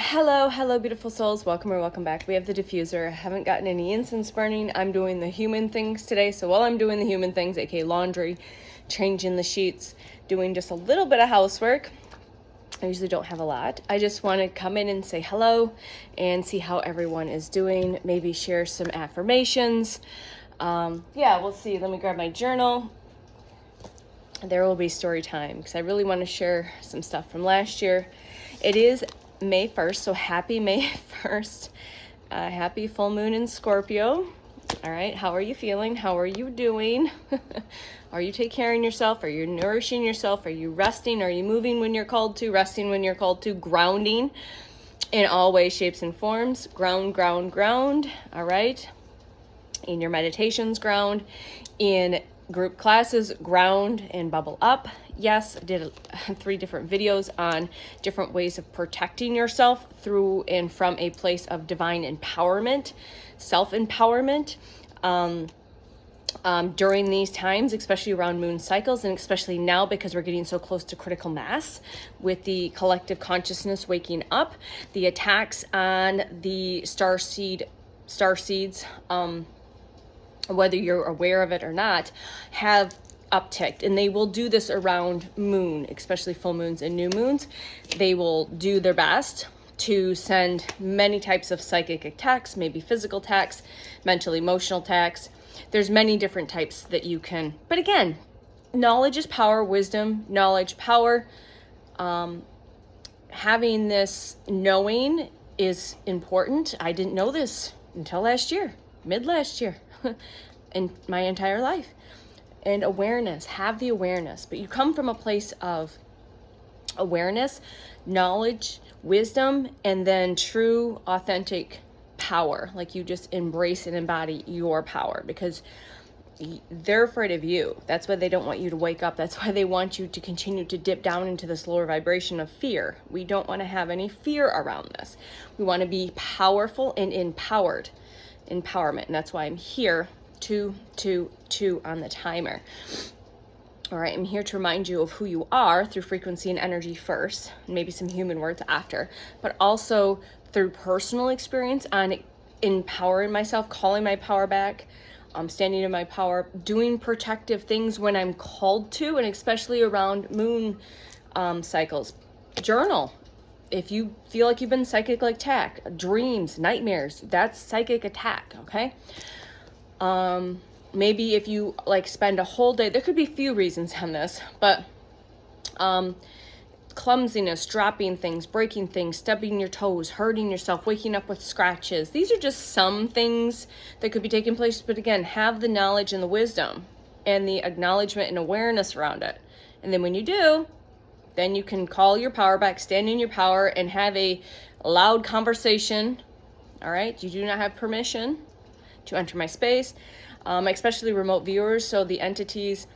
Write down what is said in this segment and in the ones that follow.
Hello, beautiful souls. Welcome or welcome back. We have the diffuser. I haven't gotten any incense burning. I'm doing the human things today. So while I'm doing the human things, aka laundry, changing the sheets, doing just a little bit of housework, I usually don't have a lot. I just want to come in and say hello and see how everyone is doing. Maybe share some affirmations. Yeah, we'll see. Let me grab my journal. There will be story time because I really want to share some stuff from last year. It is May 1st, so happy May 1st. Happy full moon in Scorpio. All right, how are you feeling? How are you doing? Are you taking care of yourself? Are you nourishing yourself? Are you resting? Are you moving when you're called to? Resting when you're called to? Grounding in all ways, shapes, and forms. Ground. All right. In your meditations, ground. In group classes, ground and bubble up. Yes, I did 3 different videos on different ways of protecting yourself through and from a place of divine empowerment, self-empowerment. During these times, especially around moon cycles, and especially now because we're getting so close to critical mass with the collective consciousness waking up, the attacks on the star seeds, whether you're aware of it or not, have upticked, and they will do this around moon, especially full moons and new moons. They will do their best to send many types of psychic attacks, maybe physical attacks, mental, emotional attacks. There's many different types that you can, but again, knowledge is power, wisdom, knowledge, power. Having this knowing is important. I didn't know this until last year, mid last year. In my entire life. And awareness, have the awareness, but you come from a place of awareness, knowledge, wisdom, and then true authentic power. Like you just embrace and embody your power because they're afraid of you. That's why they don't want you to wake up. That's why they want you to continue to dip down into this lower vibration of fear. We don't want to have any fear around this. We want to be powerful and empowered. Empowerment, and that's why I'm here 2 on the timer. All right, I'm here to remind you of who you are through frequency and energy first, maybe some human words after, but also through personal experience on empowering myself, calling my power back, standing in my power, doing protective things when I'm called to, and especially around moon cycles. Journal. If you feel like you've been psychically attacked, dreams, nightmares, that's psychic attack, okay? Maybe if you like spend a whole day, there could be a few reasons on this, but clumsiness, dropping things, breaking things, stubbing your toes, hurting yourself, waking up with scratches. These are just some things that could be taking place, but again, have the knowledge and the wisdom and the acknowledgement and awareness around it. And then when you do, then you can call your power back, stand in your power, and have a loud conversation. All right, you do not have permission to enter my space, especially remote viewers. So the entities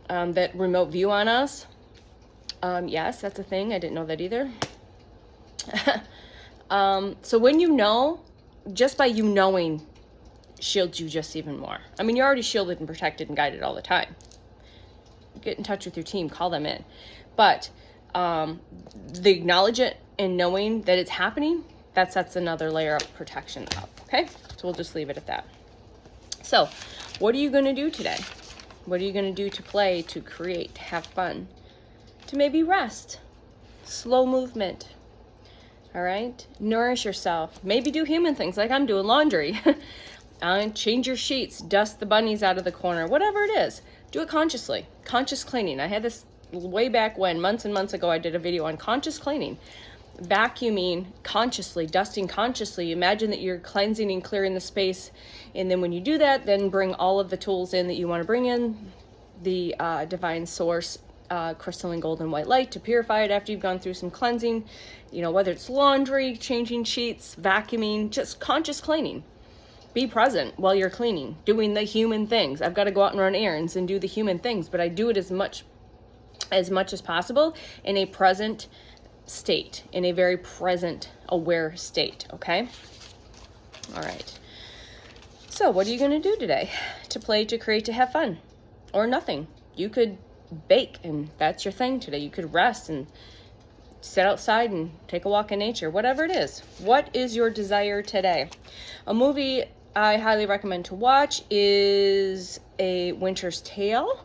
that remote view on us, yes, that's a thing. I didn't know that either. So when you know, just by you knowing, shields you just even more. I mean, you're already shielded and protected and guided all the time. Get in touch with your team, call them in. But the acknowledgement and knowing that it's happening, that sets another layer of protection up, okay? So we'll just leave it at that. So what are you going to do today? What are you going to do to play, to create, to have fun, to maybe rest, slow movement, all right? Nourish yourself. Maybe do human things like I'm doing laundry. Change your sheets, dust the bunnies out of the corner, whatever it is. Do it consciously. Conscious cleaning. I had this way back when, months and months ago, I did a video on conscious cleaning. Vacuuming consciously, dusting consciously. Imagine that you're cleansing and clearing the space. And then when you do that, then bring all of the tools in that you want to bring in. The divine source, crystal and golden white light to purify it after you've gone through some cleansing. You know, whether it's laundry, changing sheets, vacuuming, just conscious cleaning. Be present while you're cleaning, doing the human things. I've got to go out and run errands and do the human things, but I do it as much as possible in a present state, in a very present, aware state, okay? All right. So what are you going to do today? To play, to create, to have fun, or nothing. You could bake, and that's your thing today. You could rest and sit outside and take a walk in nature, whatever it is. What is your desire today? A movie I highly recommend to watch is A Winter's Tale.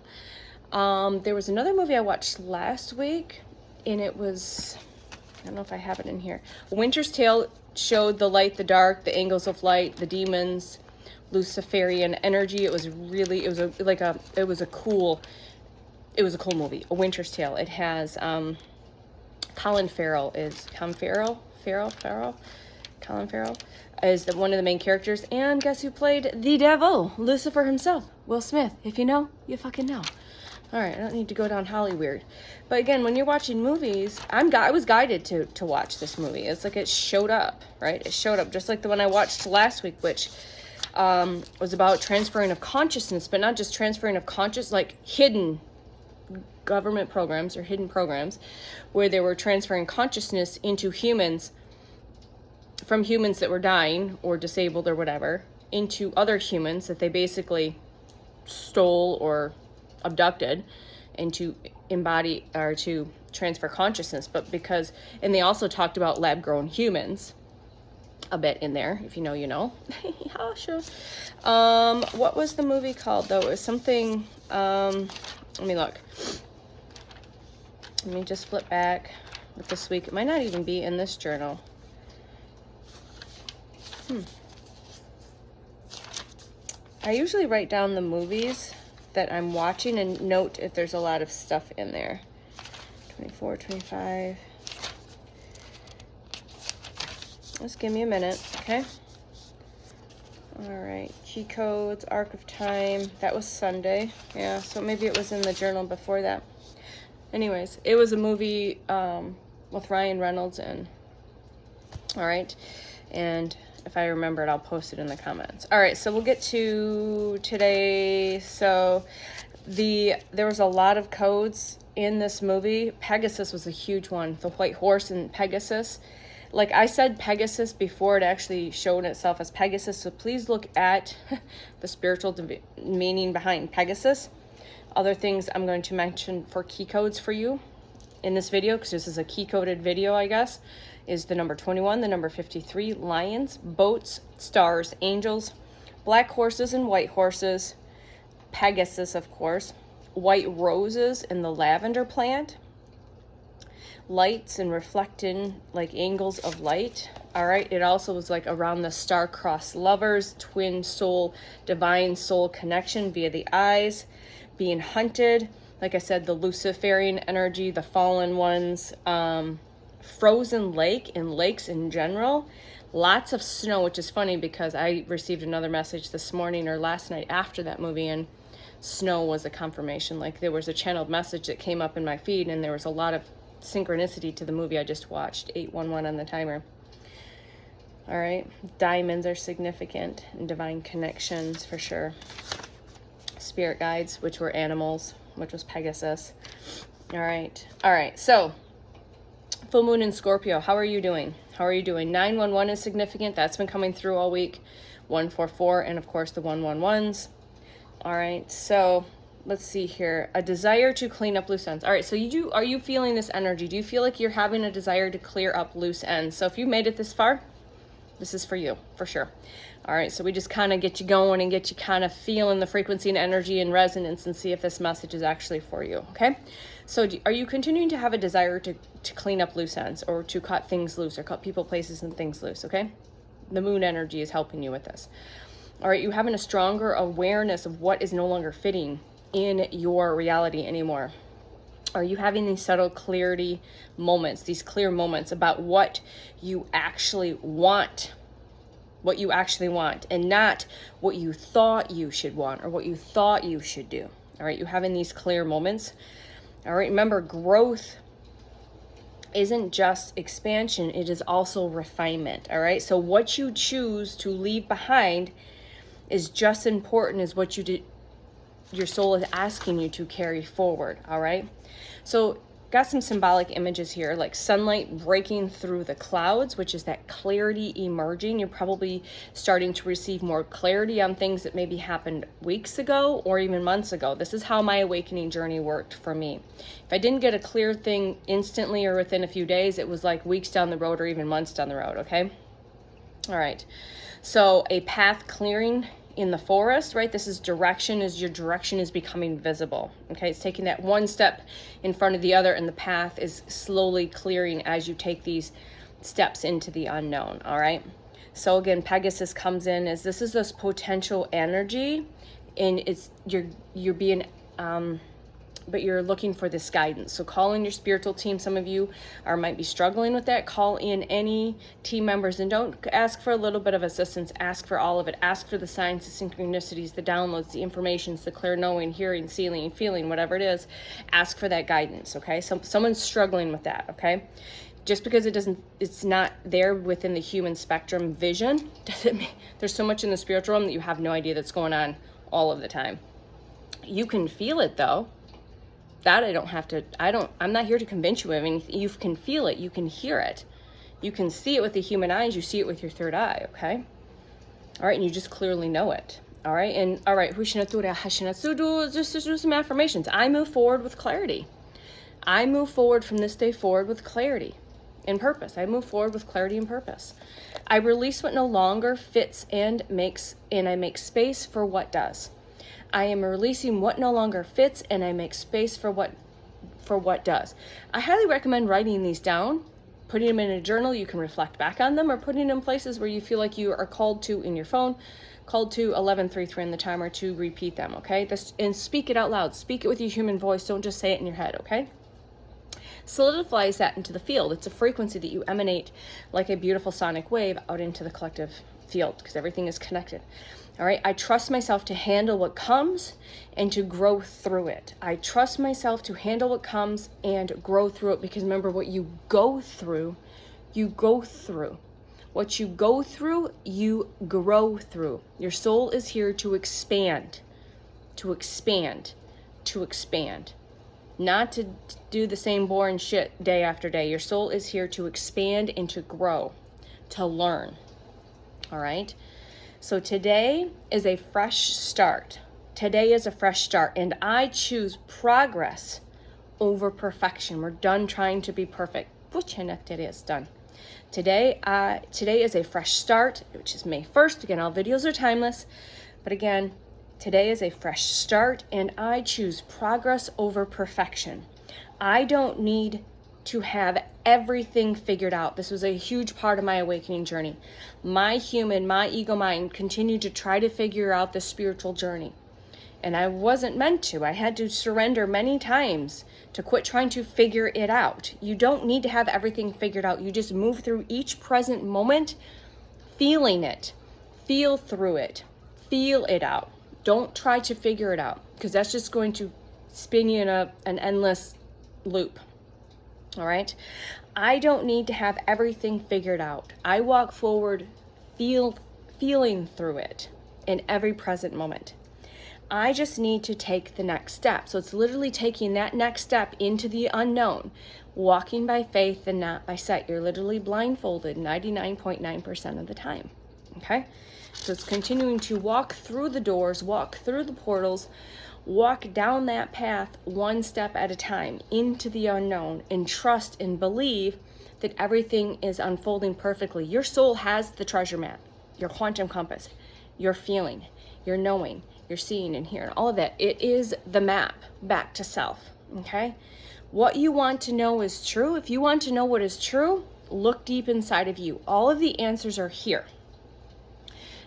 There was another movie I watched last week, and it was, I don't know if I have it in here. Winter's Tale showed the light, the dark, the angles of light, the demons, Luciferian energy. It was a cool movie. A Winter's Tale. It has Colin Farrell is one of the main characters, and guess who played the devil? Lucifer himself, Will Smith. If you know, you fucking know. All right, I don't need to go down Hollyweird. But again, when you're watching movies, I was guided to watch this movie. It's like it showed up, right? It showed up just like the one I watched last week, which was about transferring of consciousness, but not just transferring of consciousness, like hidden government programs or hidden programs where they were transferring consciousness into humans, from humans that were dying or disabled or whatever, into other humans that they basically stole or abducted, and to embody or to transfer consciousness. But because, and they also talked about lab grown humans a bit in there. If you know, you know. Yeah, sure. What was the movie called though? It was something, let me look. Let me just flip back with this week. It might not even be in this journal. I usually write down the movies that I'm watching and note if there's a lot of stuff in there. 24, 25. Just give me a minute, okay? All right, Key Codes, Arc of Time. That was Sunday. Yeah, so maybe it was in the journal before that. Anyways, it was a movie with Ryan Reynolds in. All right, and if I remember it, I'll post it in the comments. All right, so we'll get to today. So there was a lot of codes in this movie. Pegasus was a huge one. The white horse and Pegasus. Like I said Pegasus before it actually showed itself as Pegasus, so please look at the spiritual meaning behind Pegasus. Other things I'm going to mention for key codes for you in this video, because this is a key coded video, I guess, is the number 21, the number 53, lions, boats, stars, angels, black horses and white horses, Pegasus, of course, white roses and the lavender plant, lights and reflecting like angles of light. All right, it also was like around the star-crossed lovers, twin soul, divine soul connection via the eyes, being hunted. Like I said, the Luciferian energy, the fallen ones, frozen lake and lakes in general, lots of snow, which is funny because I received another message this morning or last night after that movie, and snow was a confirmation. Like there was a channeled message that came up in my feed, and there was a lot of synchronicity to the movie I just watched. 811 on the timer. All right, diamonds are significant, and divine connections for sure. Spirit guides, which were animals, which was Pegasus. All right, so full moon in Scorpio. How are you doing? 911 is significant. That's been coming through all week. 144, and of course the 111s. All right, so let's see here. A desire to clean up loose ends. All right, so are you feeling this energy? Do you feel like you're having a desire to clear up loose ends? So if you made it this far, this is for you, for sure. All right, so we just kind of get you going and get you kind of feeling the frequency and energy and resonance and see if this message is actually for you, okay? So are you continuing to have a desire to clean up loose ends, or to cut things loose, or cut people, places, and things loose, okay? The moon energy is helping you with this. All right, you having a stronger awareness of what is no longer fitting in your reality anymore. Are you having these subtle clarity moments, these clear moments about what you actually want, and not what you thought you should want or what you thought you should do? All right, you having these clear moments. All right, remember, growth isn't just expansion, it is also refinement. All right, so what you choose to leave behind is just as important as what you did, your soul is asking you to carry forward. All right, so got some symbolic images here, like sunlight breaking through the clouds, which is that clarity emerging. You're probably starting to receive more clarity on things that maybe happened weeks ago or even months ago. This is how my awakening journey worked for me. If I didn't get a clear thing instantly or within a few days, it was like weeks down the road or even months down the road, okay? All right, so a path clearing in the forest, right? This is direction, as your direction is becoming visible. Okay, it's taking that one step in front of the other, and the path is slowly clearing as you take these steps into the unknown. All right, so again, Pegasus comes in as this is this potential energy, and it's you're being but you're looking for this guidance. So call in your spiritual team. Some of you might be struggling with that. Call in any team members, and don't ask for a little bit of assistance. Ask for all of it. Ask for the signs, the synchronicities, the downloads, the informations, the clear knowing, hearing, seeing, feeling, whatever it is. Ask for that guidance, okay? Someone's struggling with that, okay? Just because it's not there within the human spectrum vision, doesn't mean there's so much in the spiritual realm that you have no idea that's going on all of the time. You can feel it though. That I'm not here to convince you of anything. You can feel it, you can hear it. You can see it with the human eyes, you see it with your third eye, okay? All right, and you just clearly know it. All right, and all right, just do some affirmations. I move forward with clarity. I move forward from this day forward with clarity and purpose. I move forward with clarity and purpose. I release what no longer fits and I make space for what does. I am releasing what no longer fits, and I make space for what does. I highly recommend writing these down, putting them in a journal. You can reflect back on them, or putting them in places where you feel like you are called to in your phone, called to 1133 in the timer to repeat them, okay? And speak it out loud. Speak it with your human voice. Don't just say it in your head, okay? Solidifies that into the field. It's a frequency that you emanate like a beautiful sonic wave out into the collective field, because everything is connected. All right, I trust myself to handle what comes and to grow through it. I trust myself to handle what comes and grow through it, because remember, what you go through, you go through. What you go through, you grow through. Your soul is here to expand, to expand, to expand. Not to do the same boring shit day after day. Your soul is here to expand and to grow, to learn. All right? So today is a fresh start. Today is a fresh start, and I choose progress over perfection. We're done trying to be perfect. Today is done. Today is a fresh start, which is May 1st. Again, all videos are timeless, but again, today is a fresh start, and I choose progress over perfection. I don't need to have everything figured out. This was a huge part of my awakening journey. My ego mind continued to try to figure out the spiritual journey. And I wasn't meant to. I had to surrender many times to quit trying to figure it out. You don't need to have everything figured out. You just move through each present moment, feeling it. Feel through it. Feel it out. Don't try to figure it out, because that's just going to spin you in an endless loop. All right? I don't need to have everything figured out. I walk forward feeling through it in every present moment. I just need to take the next step. So it's literally taking that next step into the unknown, walking by faith and not by sight. You're literally blindfolded 99.9% of the time. Okay? So it's continuing to walk through the doors, walk through the portals, walk down that path one step at a time into the unknown, and trust and believe that everything is unfolding perfectly. Your soul has the treasure map, your quantum compass, your feeling, your knowing, your seeing and hearing, all of that. It is the map back to self, okay? What you want to know is true. If you want to know what is true, look deep inside of you. All of the answers are here,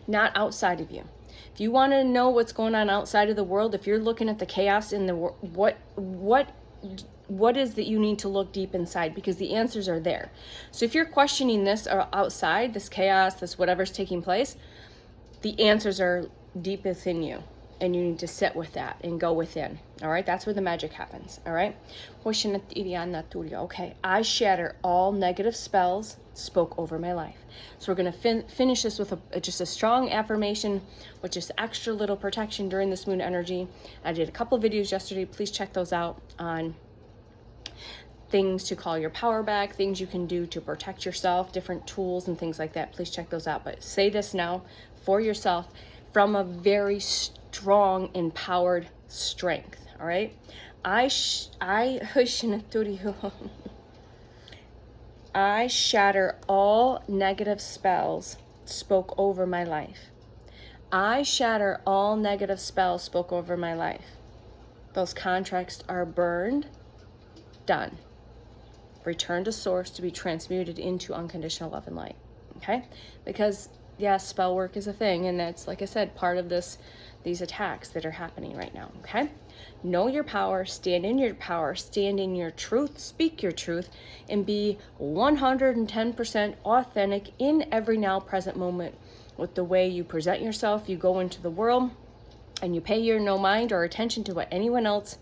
not outside of you. If you want to know what's going on outside of the world, if you're looking at the chaos in the world, what is that you need to look deep inside, because the answers are there. So if you're questioning this or outside, this chaos, this whatever's taking place, the answers are deep within you, and you need to sit with that and go within. All right, that's where the magic happens. All right. Okay, I shatter all negative spells spoke over my life. So we're going to finish this with just a strong affirmation with just extra little protection during this moon energy. I did a couple of videos yesterday. Please check those out on things to call your power back, things you can do to protect yourself, different tools and things like that. Please check those out. But say this now for yourself from a very strong, empowered strength. All right. I shatter all negative spells spoke over my life. I shatter all negative spells spoke over my life. Those contracts are burned, done. Return to source to be transmuted into unconditional love and light. Okay? Because yes, spell work is a thing, and that's, like I said, part of these attacks that are happening right now. Okay? Know your power, stand in your power, stand in your truth, speak your truth, and be 110% authentic in every now present moment with the way you present yourself. You go into the world and you pay your no mind or attention to what anyone else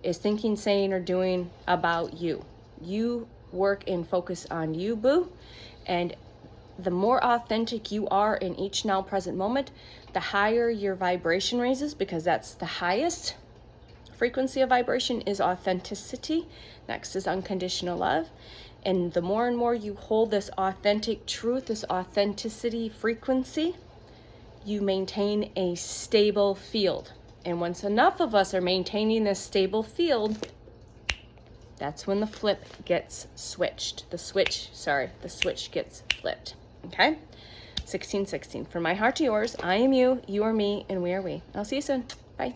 is thinking, saying, or doing about you. You work and focus on you, boo. And the more authentic you are in each now present moment, the higher your vibration raises, because that's the highest frequency of vibration is authenticity. Next is unconditional love. And the more and more you hold this authentic truth, this authenticity frequency, you maintain a stable field. And once enough of us are maintaining this stable field, that's when the flip gets switched. The switch gets flipped. Okay? 1616. From my heart to yours, I am you, you are me, and we are we. I'll see you soon. Bye.